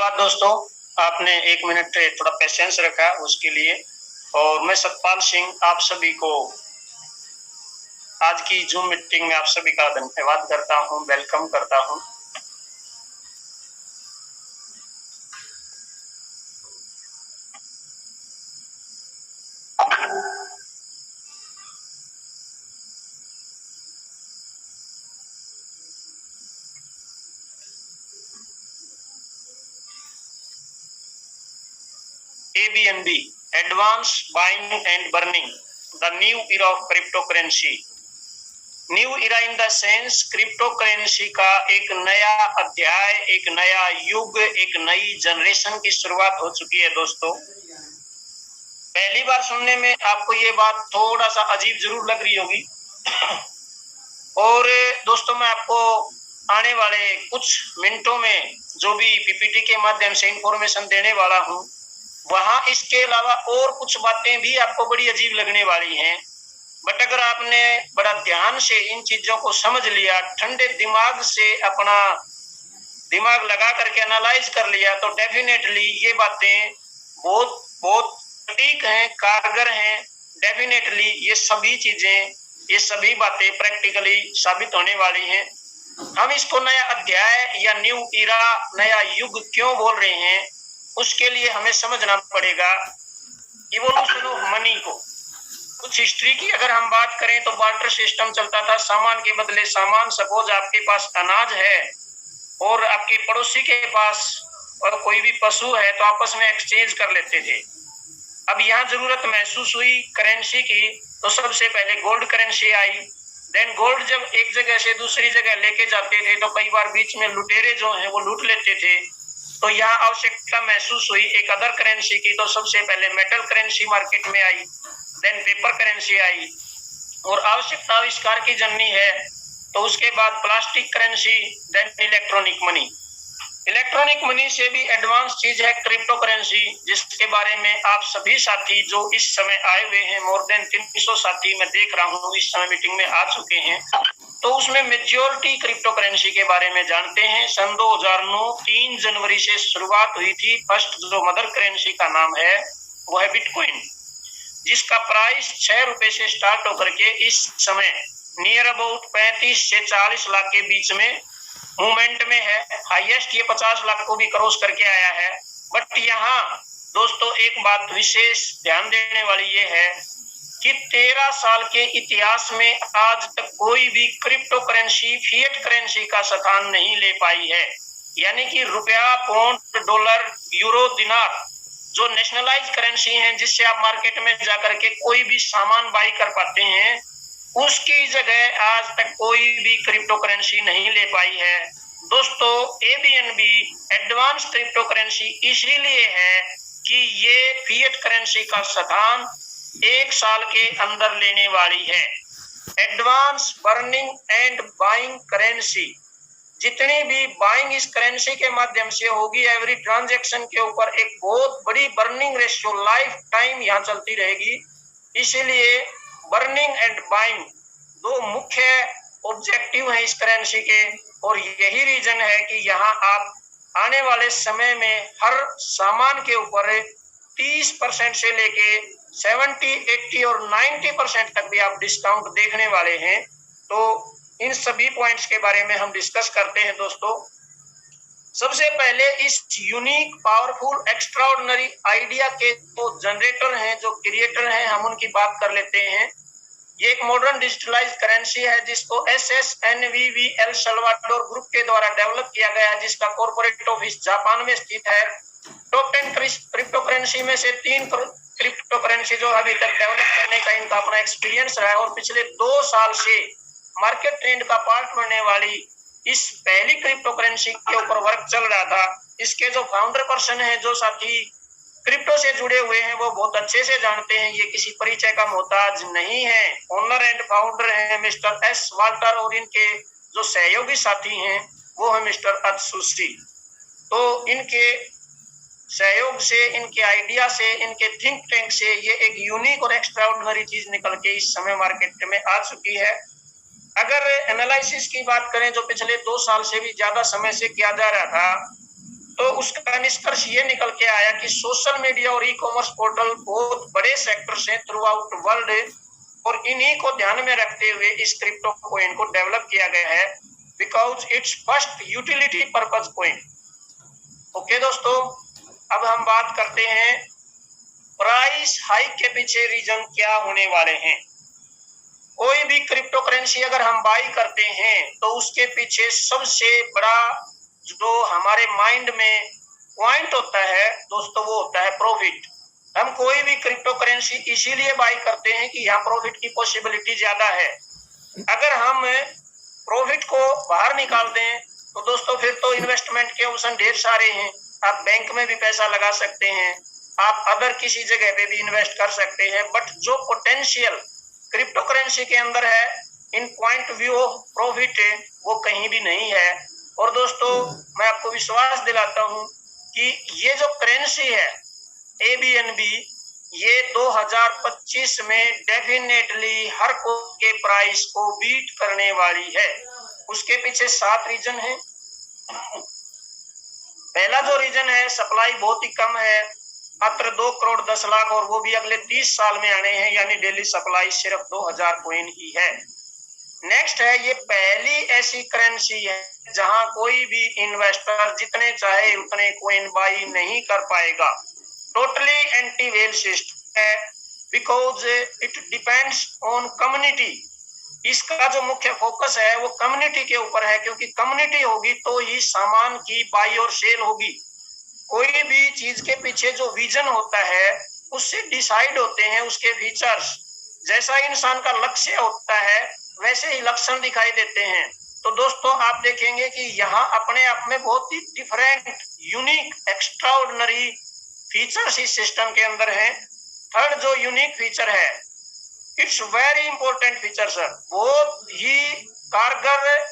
धन्यवाद दोस्तों, आपने 1 मिनट थोड़ा पेशेंस रखा उसके लिए। और मैं सतपाल सिंह आप सभी को आज की जूम मीटिंग में आप सभी का धन्यवाद करता हूं, वेलकम करता हूं। ABNB, advance buying and burning, the new era of cryptocurrency. New era in the sense cryptocurrency का एक नया अध्याय, एक नया युग, एक नई जनरेशन की शुरुआत हो चुकी है दोस्तों। पहली बार सुनने में आपको ये बात थोड़ा सा अजीब जरूर लग रही होगी और दोस्तों मैं आपको आने वाले कुछ मिनटों में जो भी पीपीटी के माध्यम से इंफॉर्मेशन देने वाला हूं, वहां इसके अलावा और कुछ बातें भी आपको बड़ी अजीब लगने वाली हैं। बट अगर आपने बड़ा ध्यान से इन चीजों को समझ लिया, ठंडे दिमाग से अपना दिमाग लगा करके एनालाइज कर लिया, तो डेफिनेटली ये बातें बहुत बहुत सटीक हैं, कारगर हैं। डेफिनेटली ये सभी चीजें, ये सभी बातें प्रैक्टिकली साबित होने वाली हैं। हम इसको नया अध्याय या न्यू इरा, नया युग क्यों बोल रहे हैं, उसके लिए हमें समझना पड़ेगा इवोल्यूशन ऑफ मनी को। कुछ हिस्ट्री की अगर हम बात करें तो बार्टर सिस्टम चलता था, सामान के बदले सामान। सपोज आपके पास अनाज है और आपके पड़ोसी के पास और कोई भी पशु है, तो आपस में एक्सचेंज कर लेते थे। अब यहाँ जरूरत महसूस हुई करेंसी की, तो सबसे पहले गोल्ड करेंसी आई। देन गोल्ड जब एक जगह से दूसरी जगह लेके जाते थे तो कई बार बीच में लुटेरे जो हैं वो लूट लेते थे, तो यहाँ आवश्यकता महसूस हुई एक अदर करेंसी की। तो सबसे पहले मेटल करेंसी मार्केट में आई, देन पेपर करेंसी आई, और आवश्यकता आविष्कार की जननी है तो उसके बाद plastic currency, then electronic money. Electronic money से भी एडवांस चीज है क्रिप्टो करेंसी, जिसके बारे में आप सभी साथी जो इस समय आए हुए हैं, मोर देन 300 साथी मैं देख रहा हूँ इस समय मीटिंग में आ चुके हैं, तो उसमें मेजॉरिटी क्रिप्टो करेंसी के बारे में जानते हैं। सन 2009 3 जनवरी से शुरुआत हुई थी। फर्स्ट जो मदर करेंसी का नाम है वो है बिटकॉइन, जिसका प्राइस 6 रुपए से स्टार्ट होकर के इस समय नियर अबाउट 35 से 40 लाख के बीच में मूवमेंट में है। हाईएस्ट ये 50 लाख को भी क्रॉस करके आया है। बट यहाँ दोस्तों एक बात विशेष ध्यान देने वाली ये है कि 13 साल के इतिहास में आज तक कोई भी क्रिप्टो करेंसी फिएट करेंसी का स्थान नहीं ले पाई है। यानी कि रुपया, पौंड, डॉलर, यूरो, दिनार जो नेशनलाइज करेंसी हैं, जिससे आप मार्केट में जाकर के कोई भी सामान बाई कर पाते हैं, उसकी जगह आज तक कोई भी क्रिप्टो करेंसी नहीं ले पाई है। दोस्तों एबीएनबी एडवांस क्रिप्टो करेंसी इसीलिए है कि ये फिएट करेंसी का स्थान 1 साल के अंदर लेने वाली है। Advance burning and buying currency, जितनी भी बाइंग इस करेंसी के माध्यम से होगी, एवरी ट्रांजैक्शन के ऊपर एक बहुत बड़ी बर्निंग रेशियो लाइफ टाइम यहाँ चलती रहेगी। इसीलिए बर्निंग एंड बाइंग दो मुख्य ऑब्जेक्टिव हैं इस करेंसी के, और यही रीजन है कि यहाँ आप आने वाले समय में हर सामान के ऊपर 30% से लेके 70, 80 और 90% तक भी आप डिस्काउंट देखने वाले हैं। तो इन सभी पॉइंट्स के बारे में हम डिस्कस करते हैं दोस्तों। सबसे पहले इस यूनिक, पावरफुल, एक्स्ट्राऑर्डिनरी आइडिया के जो जनरेटर हैं, जो क्रिएटर हैं, हम उनकी बात कर लेते हैं। ये एक मॉडर्न डिजिटलाइज्ड करेंसी है जिसको SSNVV एल सल्वाडोर ग्रुप के द्वारा डेवलप किया गया है, जिसका कॉर्पोरेट ऑफिस जापान में स्थित है। टॉप 10 क्रिप्टो करेंसी में से 3 क्रिप्टो करेंसी जो अभी तक डेवलप करने का इनका अपना एक्सपीरियंस रहा है, और पिछले 2 साल से मार्केट ट्रेंड का पार्ट बनने वाली इस पहली क्रिप्टो करेंसी के ऊपर वर्क चल रहा था। इसके जो फाउंडर पर्सन है, जो साथी क्रिप्टो से जुड़े हुए हैं, वो बहुत अच्छे से जानते हैं, ये किसी परिचय का मोहताज नहीं है। ओनर एंड फाउंडर है मिस्टर एस वाल्टर, और इनके जो सहयोगी साथी हैं वो है मिस्टर अत्सुशी। तो इनके सहयोग से, इनके आइडिया से, इनके थिंक टैंक से ये एक यूनिक और एक्स्ट्राऑर्डिनरी चीज निकल के इस समय मार्केट में आ चुकी है। अगर एनालिसिस की बात करें जो पिछले 2 साल से भी ज्यादा समय से किया जा रहा था, तो उसका निष्कर्ष ये निकल के आया कि सोशल मीडिया और ई कॉमर्स पोर्टल बहुत बड़े सेक्टर्स हैं थ्रू आउट वर्ल्ड, और इन्हीं को ध्यान में रखते हुए इस क्रिप्टो कॉइन को डेवलप किया गया है, because it's first utility purpose coin. Okay दोस्तों, अब हम बात करते हैं प्राइस हाइक के पीछे रीजन क्या होने वाले हैं। कोई भी क्रिप्टो करेंसी अगर हम बाई करते हैं तो उसके पीछे सबसे बड़ा जो हमारे माइंड में पॉइंट होता है दोस्तों, वो होता है प्रॉफिट। हम कोई भी क्रिप्टो करेंसी इसीलिए बाई करते हैं कि यहाँ प्रॉफिट की पॉसिबिलिटी ज्यादा है। अगर हम प्रॉफिट को बाहर निकाल दें तो दोस्तों फिर तो इन्वेस्टमेंट के ऑप्शन ढेर सारे हैं। आप बैंक में भी पैसा लगा सकते हैं, आप अदर किसी जगह पे भी इन्वेस्ट कर सकते हैं, बट जो पोटेंशियल क्रिप्टो करेंसी के अंदर है इन पॉइंट व्यू ऑफ प्रॉफिट वो कहीं भी नहीं है। और दोस्तों मैं आपको विश्वास दिलाता हूं कि ये जो करेंसी है ABNB, ये 2025 में डेफिनेटली हर कोई के प्राइस को बीट करने वाली है। उसके पीछे 7 रीजन है। पहला जो रीजन है, सप्लाई बहुत ही कम है, मात्र 2 करोड़ 10 लाख, और वो भी अगले 30 साल में आने हैं, यानी डेली सप्लाई सिर्फ 2000 कॉइन ही है। नेक्स्ट है, ये पहली ऐसी करेंसी है जहां कोई भी इन्वेस्टर जितने चाहे उतने कॉइन बाई नहीं कर पाएगा। टोटली एंटी वेल सिस्टम है, because it depends on community. इसका जो मुख्य फोकस है वो कम्युनिटी के ऊपर है, क्योंकि कम्युनिटी होगी तो ही सामान की बाई और सेल होगी। कोई भी चीज के पीछे जो विजन होता है उससे डिसाइड होते हैं उसके फीचर्स। जैसा इंसान का लक्ष्य होता है वैसे ही लक्षण दिखाई देते हैं। तो दोस्तों आप देखेंगे कि यहाँ अपने आप में बहुत ही डिफरेंट, यूनिक, एक्स्ट्राऑर्डिनरी फीचर्स इस सिस्टम के अंदर हैं। थर्ड जो यूनिक फीचर है, it's very important feature sir, बहुत ही कारगर,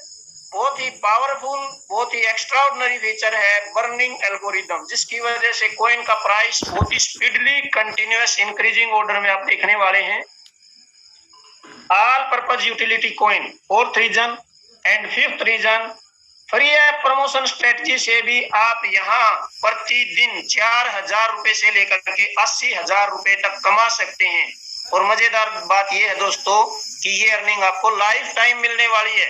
बहुत ही पावरफुल, बहुत ही एक्स्ट्राऑर्डिनरी फीचर है बर्निंग एल्गोरिदम, जिसकी वजह से कॉइन का प्राइस बहुत ही स्पीडली कंटिन्यूअस इंक्रीजिंग ऑर्डर में आप देखने वाले हैं। All purpose utility coin, fourth reason. And fifth reason, free app promotion strategy से भी आप यहाँ प्रतिदिन 4000 रुपए से लेकर के 80,000 रुपए तक कमा सकते हैं। और मजेदार बात यह है दोस्तों कि ये अर्निंग आपको लाइफ टाइम मिलने वाली है।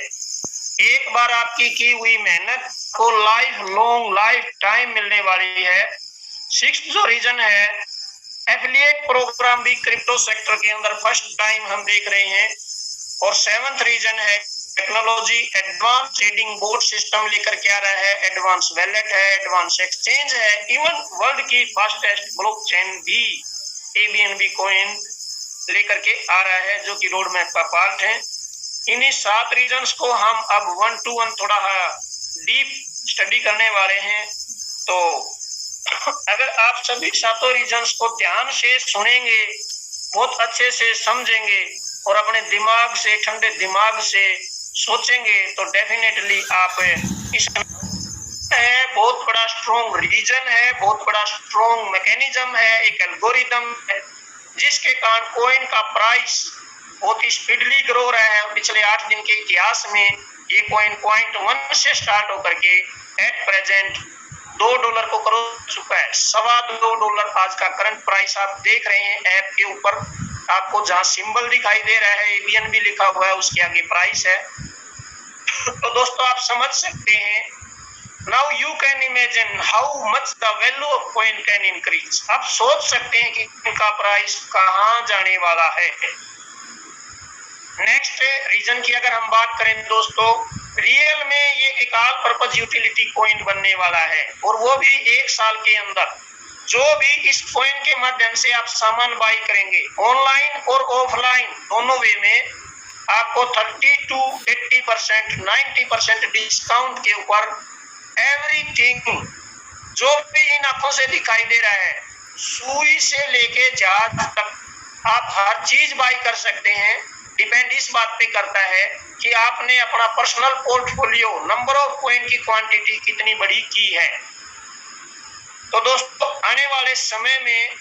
एक बार आपकी की हुई मेहनत को लाइफ टाइम मिलने वाली है। सिक्स्थ जो रीजन है, एफिलिएट प्रोग्राम भी क्रिप्टो सेक्टर के अंदर फर्स्ट टाइम हम देख रहे हैं। और सेवंथ रीजन है, technology advance trading board system लेकर के आ रहा है, एडवांस वैलेट है, एडवांस एक्सचेंज है, इवन वर्ल्ड की फास्टेस्ट ब्लॉकचेन भी ABNB कॉइन लेकर के आ रहा है, जो कि रोड मैप का पार्ट है। इन्हीं 7 रीजन्स को हम अब 1 to 1 थोड़ा डीप स्टडी करने वाले हैं। तो अगर आप सभी 7 रीजन्स को ध्यान से सुनेंगे, बहुत अच्छे से समझेंगे और अपने दिमाग से, ठंडे दिमाग से सोचेंगे तो डेफिनेटली आप इस है बहुत बड़ा स्ट्रॉन्ग रीजन है, बहुत बड़ा स्ट्रॉन्ग मैकेनिज्म है, एक एल्गोरिदम है, जिसके कारण कॉइन का प्राइस बहुत ही स्पीडली ग्रो रहा है। पिछले 8 दिन के इतिहास में ये कॉइन $0.1 से स्टार्ट होकर के एट प्रेजेंट $2 को क्रॉस चुका है। $2.25 आज का करंट प्राइस आप देख रहे हैं ऐप के ऊपर, आपको जहां सिंबल दिखाई दे रहा है ABNB लिखा हुआ है, उसके आगे प्राइस है। तो दोस्तों आप समझ सकते हैं, now you can imagine how much the value of coin can increase. आप सोच सकते हैं कि इनका प्राइस कहां जाने वाला है। नेक्स्ट रीजन की अगर हम बात करें दोस्तों, रियल में ये एक ऑल पर्पज यूटिलिटी कॉइन बनने वाला है, और वो भी 1 साल के अंदर। जो भी इस कॉइन के माध्यम से आप सामान बाई करेंगे, ऑनलाइन और ऑफलाइन दोनों वे में, आपको 30 to 80%, 90% डिस्काउंट के ऊपर एवरीथिंग जो भी इन आंखों से दिखाई दे रहा है, सुई से लेके जहाज तक, आप हर चीज बाई कर सकते हैं। डिपेंड इस बात पे करता है कि आपने अपना personal portfolio, number of coin की क्वांटिटी कितनी बड़ी की है। तो दोस्तों आने वाले समय में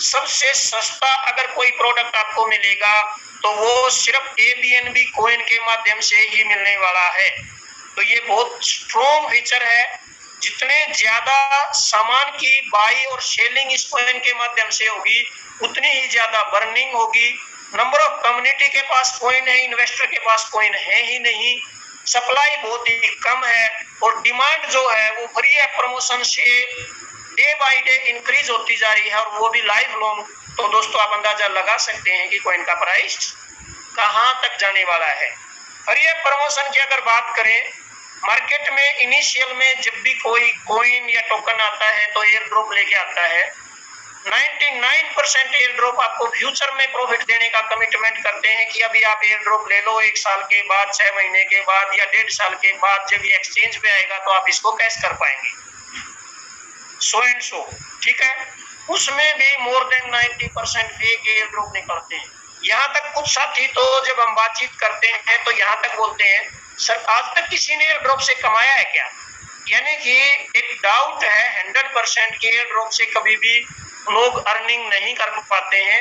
सबसे सस्ता अगर कोई प्रोडक्ट आपको मिलेगा तो वो सिर्फ ABNB कॉइन के माध्यम से ही मिलने वाला है। तो ये बहुत स्ट्रॉन्ग फीचर है जितने ज्यादा सामान की बाई और सेलिंग इस कॉइन के माध्यम से होगी उतनी ही ज्यादा बर्निंग होगी। नंबर ऑफ कम्युनिटी के पास कॉइन है, इन्वेस्टर के पास कॉइन है ही नहीं, सप्लाई बहुत ही कम है और डिमांड जो है वो फ्री ऐप प्रमोशन से डे बाय डे इंक्रीज होती जा रही है और वो भी लाइफ लॉन्ग। तो दोस्तों आप अंदाजा लगा सकते हैं कि कॉइन का प्राइस कहां तक जाने वाला है। फ्री ऐप प्रमोशन की अगर बात करें, मार्केट में इनिशियल में जब भी कोई कॉइन या टोकन आता है तो एयर ड्रॉप लेके आता है। 99% एयर ड्रॉप आपको फ्यूचर में प्रॉफिट देने का कमिटमेंट करते हैं कि अभी आप एयर ड्रॉप ले लो, 1 साल के बाद, 6 महीने के बाद या 1.5 साल के बाद जब ये एक्सचेंज पे आएगा तो आप इसको कैश कर पाएंगे, सो एंड सो। ठीक है, उसमें भी more than 90% fake air drop निकलते हैं। यहाँ तक कुछ साथी तो जब हम बातचीत करते हैं तो यहाँ तक बोलते हैं, सर आज तक किसी ने एयर ड्रॉप से कमाया है क्या? यानी कि एक डाउट है 100% कि एयर ड्रॉप से कभी भी लोग अर्निंग नहीं कर पाते हैं।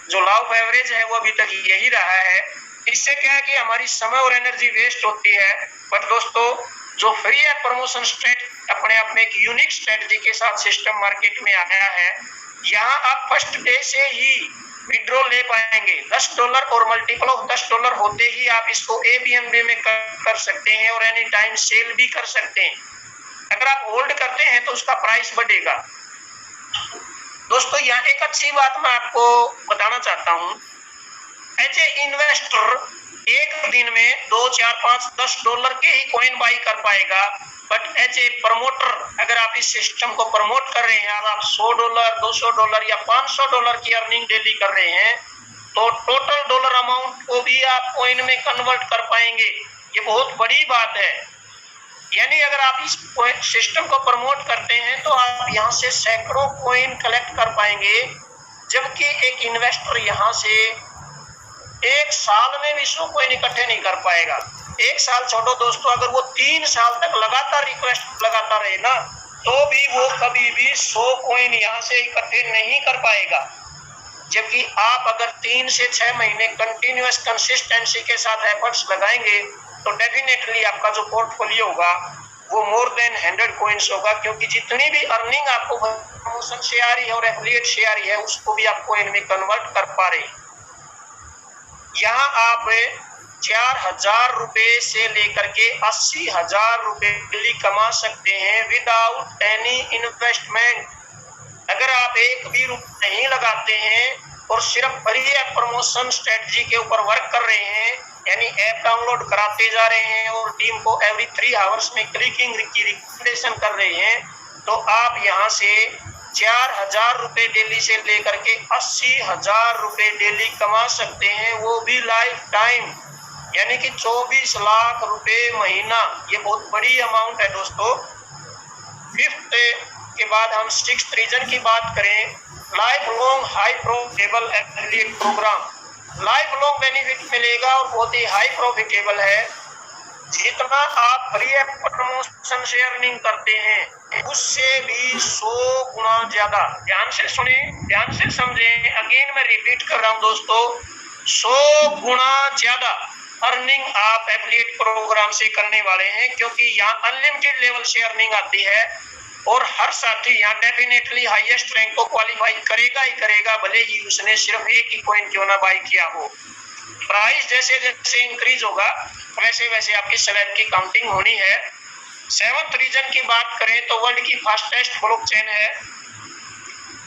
जो लॉ ऑफ एवरेज है वो अभी तक यही रहा है। इससे क्या है कि हमारी समय और एनर्जी वेस्ट होती है। बट दोस्तों, जो फ्री ऐप प्रमोशन स्ट्रेट अपने आप में एक यूनिक स्ट्रेटजी के साथ सिस्टम मार्केट में आया है, यहाँ आप फर्स्ट डे से ही विड्रॉ ले पाएंगे। $10 और मल्टीपल ऑफ $10 होते ही आप इसको एबीएनबी में कर सकते हैं और एनी टाइम सेल भी कर सकते हैं। अगर आप होल्ड करते हैं तो उसका प्राइस बढ़ेगा। दोस्तों, यहाँ एक अच्छी बात मैं आपको बताना चाहता हूँ, एज ए इन्वेस्टर एक दिन में 2, 4, 5, $10 के ही कॉइन बाई कर पाएगा। बट एज ए प्रमोटर अगर आप इस सिस्टम को प्रमोट कर रहे हैं और आप $100, $200 या $500 की अर्निंग डेली कर रहे हैं तो टोटल डॉलर अमाउंट को भी आप कॉइन में कन्वर्ट कर पाएंगे। ये बहुत बड़ी बात है। यानी अगर आप इस सिस्टम को प्रमोट करते हैं तो आप यहाँ से सैकड़ों कॉइन कलेक्ट कर पाएंगे, जबकि एक इन्वेस्टर यहाँ से 1 साल में भी 100 कॉइन इकट्ठे नहीं कर पाएगा। 1 साल छोड़ो दोस्तों, अगर वो 3 साल तक लगातार रिक्वेस्ट लगाता रहे ना तो भी वो कभी भी 100 कॉइन यहाँ से इकट्ठे नहीं कर पाएगा। जबकि आप अगर 3 से 6 महीने कंटिन्यूअस कंसिस्टेंसी के साथ एफर्ट्स लगाएंगे तो डेफिनेटली आपका जो पोर्टफोलियो होगा वो मोर देन 100 कॉइन्स होगा, क्योंकि जितनी भी अर्निंग आपको प्रमोशन से आ रही है और एफिलिएट से आ रही है उसको भी आप कॉइन में कन्वर्ट कर पा रहे हैं। यहाँ आप 4,000 रुपए से लेकर के 80,000 रुपए डेली कमा सकते हैं विदाउट एनी इन्वेस्टमेंट। अगर आप एक भी रुपया नहीं लगाते हैं और सिर्फ फ्री ऐप प्रमोशन स्ट्रेटजी के ऊपर वर्क कर रहे हैं, यानी ऐप डाउनलोड कराते जा रहे हैं और टीम को एवरी 3 आवर्स में क्लिकिंग की रिकमेंडेशन कर रहे हैं, तो आप यहाँ से 4,000 रुपए डेली से लेकर के 80,000 रुपए डेली कमा सकते हैं, वो भी लाइफ टाइम, यानी कि 24 लाख रुपए महीना। ये बहुत बड़ी अमाउंट है दोस्तों। 5th के बाद हम 6th रीजन की बात करें, life long high profitable affiliate program. Life long benefit मिलेगा और बहुत ही हाई प्रॉफिटेबल है। जितना आप फ्री ऐप प्रमोशन से अर्निंग करते हैं उससे भी 100 गुना ज्यादा। ध्यान से सुने, ध्यान से समझें, अगेन मैं रिपीट कर रहा हूं दोस्तों, 100 गुना ज्यादा अर्निंग आप एफिलिएट प्रोग्राम से करने वाले हैं, क्योंकि यहाँ अनलिमिटेड लेवल से अर्निंग आती है और हर साथी यहाँ डेफिनेटली हाईएस्ट रैंक को क्वालिफाई करेगा ही करेगा, भले ही उसने सिर्फ एक ही कॉइन क्यों ना बाई किया हो। प्राइस जैसे जैसे इंक्रीज होगा वैसे वैसे आपकी स्लैब की काउंटिंग होनी है। 7th रीजन की बात करें तो वर्ल्ड की फास्टेस्ट ब्लॉकचेन है।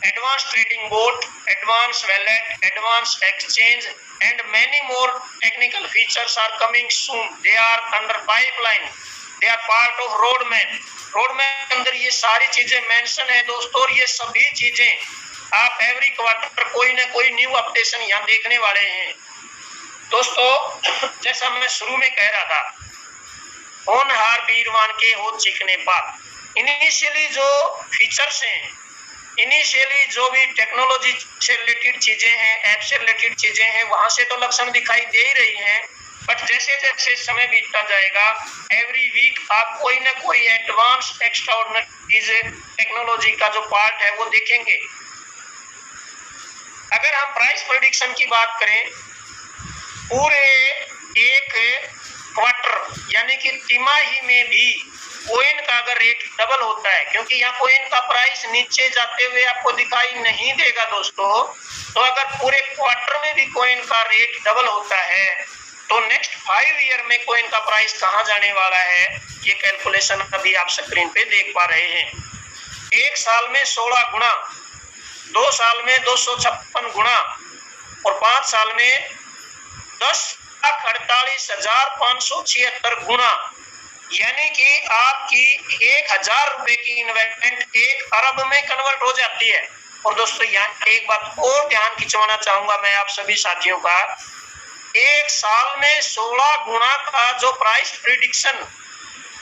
Advance trading bot, advance wallet, advance exchange and many more technical features are coming soon. They are under pipeline, they are part of road map. Road map के अंदर ये सारी चीजें मेंशन है दोस्तों, और ये सभी चीजें आप एवरी क्वार्टर कोई ना कोई न्यू अपडेशन यहाँ देखने वाले हैं। दोस्तों, जैसा मैं शुरू में कह रहा था, होनहार वीरवान के हो चिकने बात। इनिशियली जो फीचर्स हैं, इनिशियली जो भी टेक्नोलॉजी से रिलेटेड चीजें हैं, ऐप से रिलेटेड चीजें हैं, वहां से तो लक्षण दिखाई दे ही रही हैं। बट जैसे जैसे समय बीतता जाएगा एवरी वीक आप कोई ना कोई एडवांस एक्स्ट्राऑर्डिनरी टेक्नोलॉजी का जो पार्ट है वो देखेंगे। अगर हम प्राइस प्रेडिक्शन की बात करें, पूरे एक क्वार्टर यानी कि तिमाही में भी कॉइन का अगर रेट डबल होता है, क्योंकि यहाँ कॉइन का प्राइस नीचे जाते हुए आपको दिखाई नहीं देगा दोस्तों, तो अगर पूरे क्वार्टर में भी कॉइन का रेट डबल होता है तो नेक्स्ट 5 ईयर में कॉइन का प्राइस कहाँ जाने वाला है, ये कैलकुलेशन अभी आप स्क्रीन पे देख पा रहे हैं। 1 साल में 16 गुना, 2 साल में 256 गुना और 5 साल में 10,48,576 गुना, यानी कि आपकी 1,000 रुपए की इन्वेस्टमेंट 1 अरब में कन्वर्ट हो जाती है। और दोस्तों यहाँ एक बात और ध्यान खिंचवाना चाहूंगा मैं आप सभी साथियों का, 1 साल में 16 गुना का जो प्राइस प्रिडिक्शन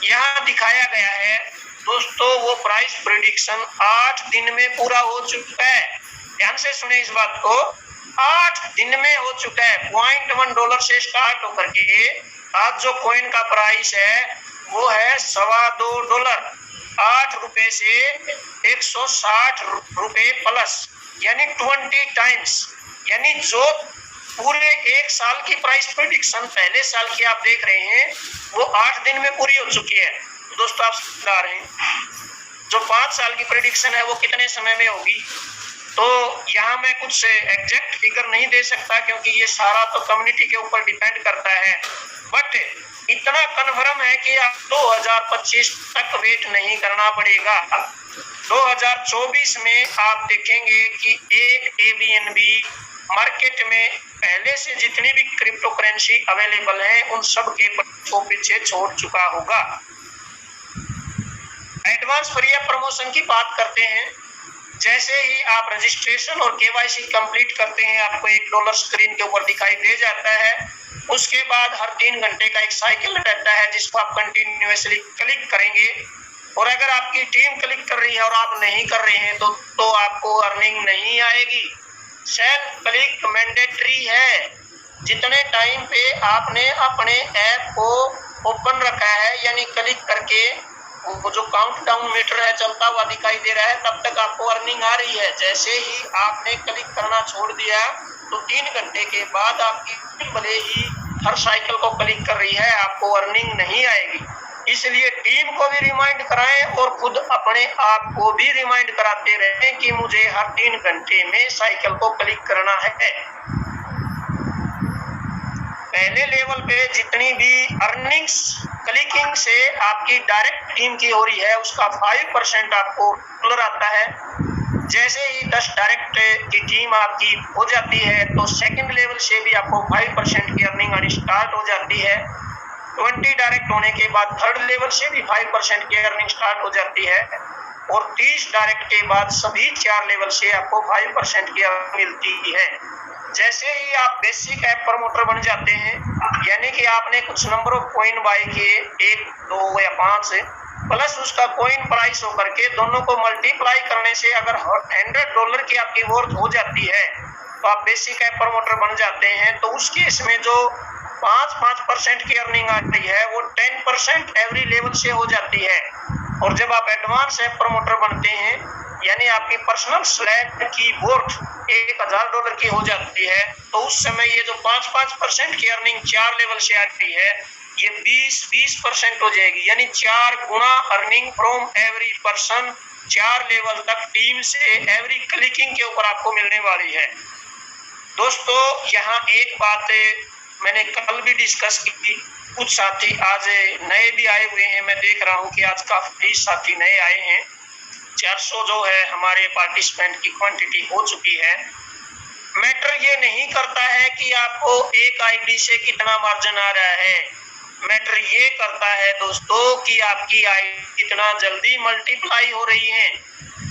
यहाँ दिखाया गया है दोस्तों, वो प्राइस प्रिडिक्शन 8 दिन में पूरा हो चुका है। ध्यान से सुने इस बात को, 8 दिन में हो चुका है। $0.1 से स्टार्ट होकर के आज जो कॉइन का प्राइस है वो है $2.25, 8 रुपए से 160 रुपए प्लस, यानी 20 टाइम्स, यानी जो पूरे 1 साल की प्राइस प्रेडिक्शन पहले साल की आप देख रहे हैं वो 8 दिन में पूरी हो चुकी है। तो दोस्तों आप समझ रहे हैं जो 5 साल की प्रेडिक्शन है वो कितने समय में होगी। तो यहाँ मैं कुछ एग्जैक्ट फिगर नहीं दे सकता क्योंकि ये सारा तो कम्युनिटी के ऊपर डिपेंड करता है, बट इतना कन्फर्म है कि आप 2025 तक वेट नहीं करना पड़ेगा। 2024 में आप देखेंगे कि एक एबीएनबी मार्केट में पहले से जितनी भी क्रिप्टो करेंसी अवेलेबल है उन सब के पीछे छोड़ चुका होगा। एडवांस फ्री प्रमोशन की बात करते हैं, जैसे ही आप रजिस्ट्रेशन और केवाईसी कंप्लीट करते हैं आपको $1 स्क्रीन के ऊपर दिखाई दे जाता है। उसके बाद हर 3 घंटे का एक साइकिल रहता है जिसको आप कंटिन्यूअसली क्लिक करेंगे, और अगर आपकी टीम क्लिक कर रही है और आप नहीं कर रहे हैं तो आपको अर्निंग नहीं आएगी। सेल्फ क्लिक मैंडेटरी है। जितने टाइम पे आपने अपने ऐप को ओपन रखा है यानी क्लिक करके वो जो काउंटडाउन मीटर है चलता हुआ दिखाई दे रहा है तब तक आपको अर्निंग आ रही है। जैसे ही आपने क्लिक करना छोड़ दिया तो 3 घंटे के बाद आपकी टीम भले ही हर साइकिल को क्लिक कर रही है आपको अर्निंग नहीं आएगी। इसलिए टीम को भी रिमाइंड कराएं और खुद अपने आप को भी रिमाइंड कराते रहें कि मुझे हर 3 घंटे में साइकिल को क्लिक करना है। पहले लेवल पे जितनी भी अर्निंग्स क्लिकिंग से आपकी डायरेक्ट टीम की हो रही है उसका 5% आपको डॉलर आता है। जैसे ही 10 डायरेक्ट की टीम आपकी हो जाती है तो सेकंड लेवल से भी आपको 5% की अर्निंग आनी स्टार्ट हो जाती है। 20 डायरेक्ट होने के बाद थर्ड लेवल से भी 5% की अर्निंग स्टार्ट हो जाती है, और 30 डायरेक्ट के बाद सभी 4 लेवल से आपको 5% की अर्निंग मिलती है। जैसे ही आप बेसिक ऐप प्रमोटर बन जाते हैं यानी कि आपने कुछ नंबर ऑफ कॉइन बाय किए 1, 2 या 5 प्लस उसका कॉइन प्राइस होकर के दोनों को मल्टीप्लाई करने से अगर $100 की आपकी वर्थ हो जाती है तो आप बेसिक ऐप प्रमोटर बन जाते हैं। तो उस केस में जो 5% की अर्निंग आती है वो 10% एवरी लेवल से हो जाती है, और जब आप एडवांस ऐप प्रमोटर बनते हैं यानी आपकी पर्सनल स्लैब की वर्थ $1,000 की हो जाती है तो उस समय ये जो 5% की अर्निंग 4 लेवल से आती है ये 20% हो जाएगी, यानी 4 गुना earning from every person 4 level तक टीम से एवरी क्लिकिंग के ऊपर आपको मिलने वाली है। दोस्तों यहाँ एक बात मैंने कल भी डिस्कस की थी, कुछ साथी आज नए भी आए हुए हैं, मैं देख रहा हूँ कि आज काफी साथी नए आए हैं। 400 जो है हमारे पार्टिसिपेंट की क्वांटिटी हो चुकी है। मैटर ये नहीं करता है कि आपको एक आईडी से कितना मार्जिन आ रहा है, मैटर ये करता है दोस्तों कि आपकी आईडी कितना जल्दी मल्टीप्लाई हो रही है।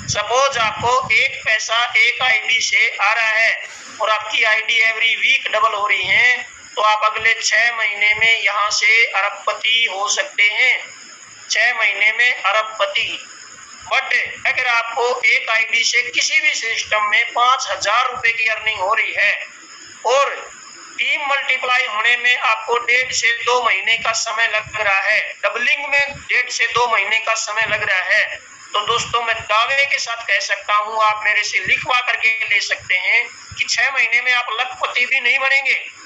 सपोज आपको 1 पैसा एक आईडी से आ रहा है और आपकी आईडी एवरी वीक डबल हो रही है तो आप अगले 6 महीने में यहाँ से अरबपति हो सकते हैं, 6 महीने में अरबपति। बट अगर आपको एक आईडी से किसी भी सिस्टम में 5,000 रुपए की अर्निंग हो रही है और टीम मल्टीप्लाई होने में आपको 1.5 से 2 महीने का समय लग रहा है, डबलिंग में 1.5 से 2 महीने का समय लग रहा है, तो दोस्तों मैं दावे के साथ कह सकता हूँ, आप मेरे से लिखवा करके ले सकते हैं कि 6 महीने में आप लखपति भी नहीं बनेंगे।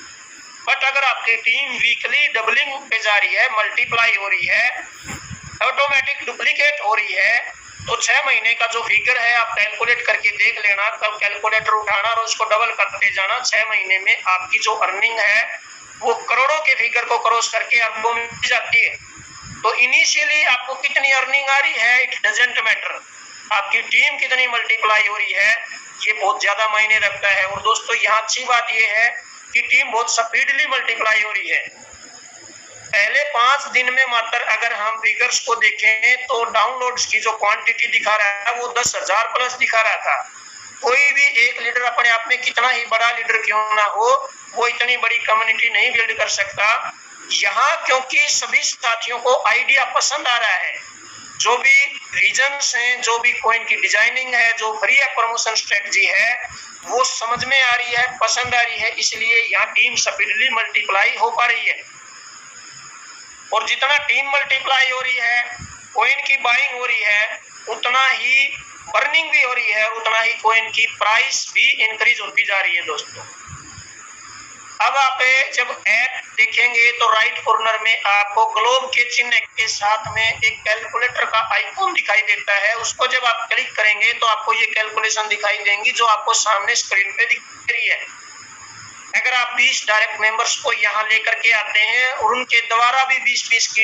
बट अगर आपकी टीम वीकली डबलिंग पे जा रही है, मल्टीप्लाई हो रही है, ऑटोमेटिक डुप्लीकेट हो रही है, तो 6 महीने का जो फिगर है आप कैलकुलेट करके देख लेना, कल कैलकुलेटर उठाना और उसको डबल करते जाना। 6 महीने में आपकी जो अर्निंग है वो करोड़ों के फिगर को क्रॉस करके अरबों में जाती है। तो इनिशियली आपको कितनी अर्निंग आ रही है इट डजंट मैटर, आपकी टीम कितनी मल्टीप्लाई हो रही है ये बहुत ज्यादा मायने रखता है। और दोस्तों यहाँ अच्छी बात ये है कि टीम बहुत स्पीडली मल्टीप्लाई हो रही है। पहले 5 दिन में मात्र अगर हम फिगर्स को देखें तो डाउनलोड्स की जो क्वांटिटी दिखा रहा है वो 10,000 प्लस दिखा रहा था। कोई भी एक लीडर अपने आप में कितना ही बड़ा लीडर क्यों ना हो, वो इतनी बड़ी कम्युनिटी नहीं बिल्ड कर सकता। यहाँ क्योंकि सभी साथियों को आइडिया पसंद आ रहा है, जो भी रीजन्स हैं, जो भी कॉइन की डिजाइनिंग है, जो फ्री प्रमोशन स्ट्रेटजी है वो समझ में आ रही है, पसंद आ रही है, इसलिए यहाँ टीम स्पीडली मल्टीप्लाई हो पा रही है। और जितना टीम मल्टीप्लाई हो रही है, कॉइन की बाइंग हो रही है, उतना ही बर्निंग भी हो रही है, उतना ही कॉइन की प्राइस भी इंक्रीज होती जा रही है। दोस्तों अब आप जब ऐप देखेंगे तो राइट कॉर्नर में आपको ग्लोब के चिन्ह के साथ में एक कैलकुलेटर का आइकॉन दिखाई देता है। उसको जब आप क्लिक करेंगे तो आपको ये कैलकुलेशन दिखाई देंगी जो आपको सामने स्क्रीन पे दिख रही है। अगर आप 20 डायरेक्ट मेंबर्स को यहाँ लेकर के आते हैं और उनके द्वारा भी 20-20 की